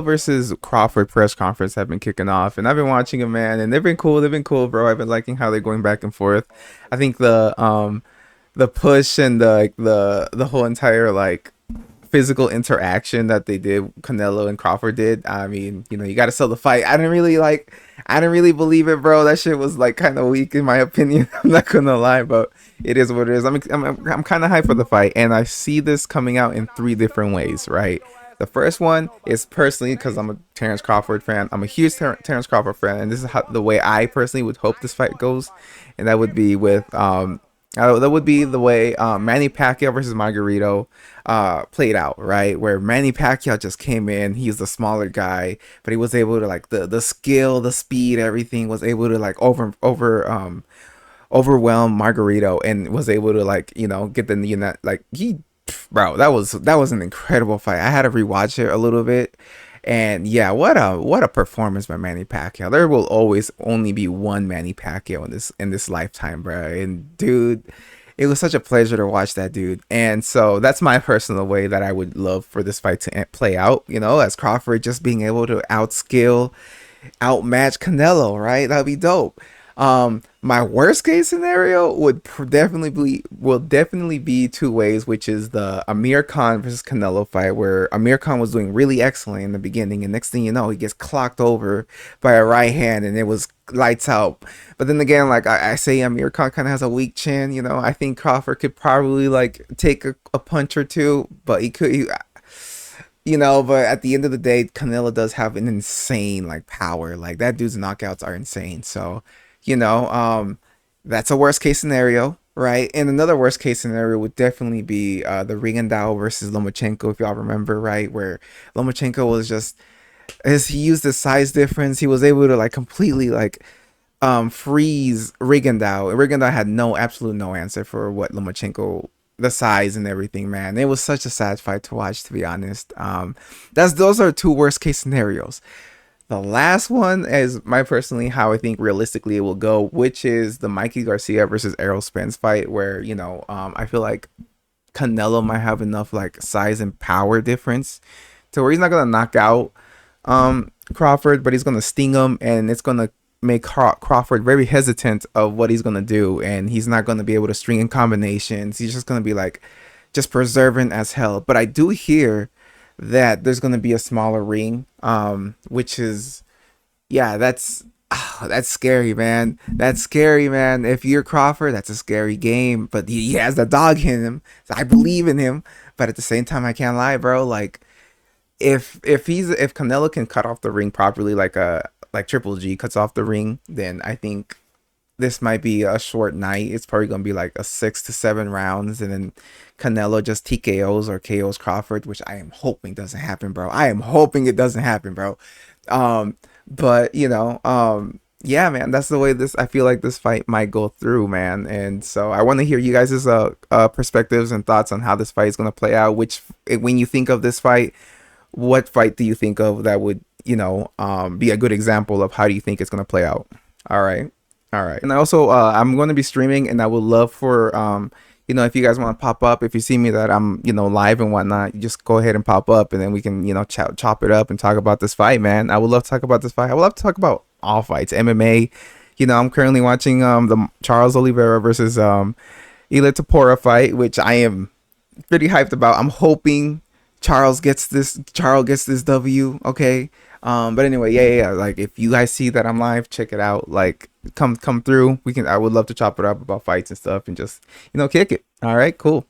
versus Crawford press conference have been kicking off, and I've been watching them, man, and they've been cool. They've been cool, bro. I've been liking how they're going back and forth. I think the push and the whole entire like physical interaction that they did, Canelo and Crawford did. I mean, you got to sell the fight. I didn't really believe it, bro. That shit was like kind of weak in my opinion. I'm not gonna lie, but it is what it is. I'm kind of hyped for the fight, and I see this coming out in three different ways, right? The first one is personally because I'm a Terence Crawford fan. I'm a huge Terence Crawford fan, and this is the way I personally would hope this fight goes, and that would be with that would be the way Manny Pacquiao versus Margarito played out, right? Where Manny Pacquiao just came in, he's the smaller guy, but he was able to like the skill, the speed, everything was able to like overwhelm Margarito and was able to like get the like he bro, that was an incredible fight. I had to rewatch it a little bit. And yeah, what a performance by Manny Pacquiao. There will always only be one Manny Pacquiao in this lifetime, bro. And dude, it was such a pleasure to watch that dude. And so that's my personal way that I would love for this fight to play out. As Crawford just being able to outmatch Canelo, right? That'd be dope. My worst case scenario would definitely be two ways, which is the Amir Khan versus Canelo fight, where Amir Khan was doing really excellent in the beginning, and next thing you know, he gets clocked over by a right hand, and it was lights out. But then again, like I say, Amir Khan kind of has a weak chin. I think Crawford could probably like take a punch or two, but but at the end of the day, Canelo does have an insane like power. Like that dude's knockouts are insane. So you know, um, that's a worst case scenario, right? And another worst case scenario would definitely be the Rigondeaux versus Lomachenko, if y'all remember, right? Where Lomachenko was just, as he used the size difference, he was able to like completely like freeze Rigondeaux. Rigondeaux had absolute no answer for what Lomachenko, the size and everything, man. It was such a sad fight to watch, to be honest. Those are two worst case scenarios. The last one is my personally how I think realistically it will go, which is the Mikey Garcia versus Errol Spence fight, where I feel like Canelo might have enough like size and power difference to where he's not gonna knock out Crawford, but he's gonna sting him, and it's gonna make Crawford very hesitant of what he's gonna do, and he's not gonna be able to string in combinations. He's just gonna be like just preserving as hell. But I do hear that there's going to be a smaller ring, which is, yeah, that's scary, man. That's scary, man. If you're Crawford, that's a scary game, but he has the dog in him, so I believe in him. But at the same time, I can't lie, bro. Like if Canelo can cut off the ring properly, like Triple G cuts off the ring, then I think this might be a short night. It's probably gonna be like a 6 to 7 rounds, and then Canelo just TKOs or KOs Crawford, which I am hoping doesn't happen, bro. I am hoping it doesn't happen, bro. Um, but yeah, man, that's the way this. I feel like this fight might go through, man. And so I want to hear you guys' perspectives and thoughts on how this fight is gonna play out. When you think of this fight, what fight do you think of that would be a good example of how do you think it's gonna play out? All right. All right. And I also, I'm going to be streaming, and I would love for, if you guys want to pop up, if you see me that I'm, live and whatnot, you just go ahead and pop up, and then we can, chop it up and talk about this fight, man. I would love to talk about this fight. I would love to talk about all fights, MMA. I'm currently watching the Charles Oliveira versus Ilia Topuria fight, which I am pretty hyped about. I'm hoping Charles gets this W. Okay. But anyway, yeah. Like if you guys see that I'm live, check it out. Like come through. I would love to chop it up about fights and stuff and just, kick it. All right, cool.